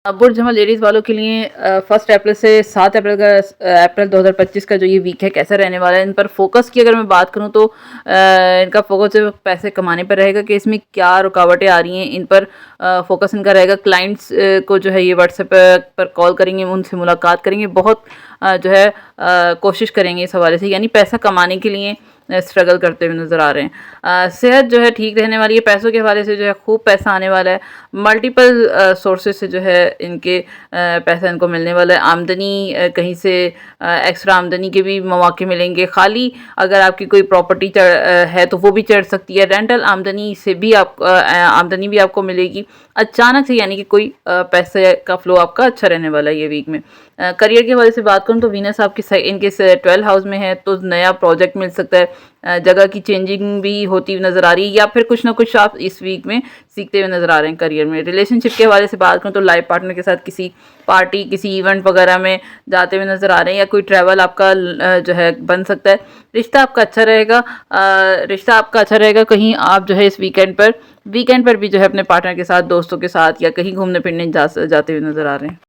बुर्ज हमारे लेडीज़ वालों के लिए 1 अप्रैल से 7 अप्रैल अप्रैल 2025 का जो ये वीक है कैसा रहने वाला है। इन पर फोकस की अगर मैं बात करूँ तो इनका फोकस जो पैसे कमाने पर रहेगा कि इसमें क्या रुकावटें आ रही हैं, इन पर फोकस इनका रहेगा। क्लाइंट्स को जो है ये व्हाट्सएप पर कॉल करेंगे, उनसे मुलाकात करेंगे, बहुत जो है कोशिश करेंगे इस हवाले से, यानी पैसा कमाने के लिए स्ट्रगल करते हुए नज़र आ रहे हैं। सेहत जो है ठीक रहने वाली है, पैसों के हवाले से जो है खूब पैसा आने वाला है। मल्टीपल सोर्सेज से जो है इनके पैसा इनको मिलने वाला है। आमदनी कहीं से एक्स्ट्रा आमदनी के भी मौके मिलेंगे। खाली अगर आपकी कोई प्रॉपर्टी है तो वो भी चढ़ सकती है। रेंटल आमदनी से भी आप आमदनी भी आपको मिलेगी अचानक से, यानी कि कोई पैसे का फ्लो आपका अच्छा रहने वाला है ये वीक में। करियर के हवाले से बात करूँ तो वीनस आपकी इनके 12 हाउस में है, तो नया प्रोजेक्ट मिल सकता है। जगह की चेंजिंग भी होती हुई नज़र आ रही है, या फिर कुछ ना कुछ आप इस वीक में सीखते हुए नज़र आ रहे हैं करियर में। रिलेशनशिप के हवाले से बात करूँ तो लाइफ पार्टनर के साथ किसी पार्टी, किसी इवेंट वगैरह में जाते हुए नज़र आ रहे हैं, या कोई ट्रैवल आपका जो है बन सकता है। रिश्ता आपका अच्छा रहेगा, कहीं आप जो है इस वीकेंड पर भी जो है अपने पार्टनर के साथ, दोस्तों के साथ या कहीं घूमने फिरने जाते हुए नज़र आ रहे हैं।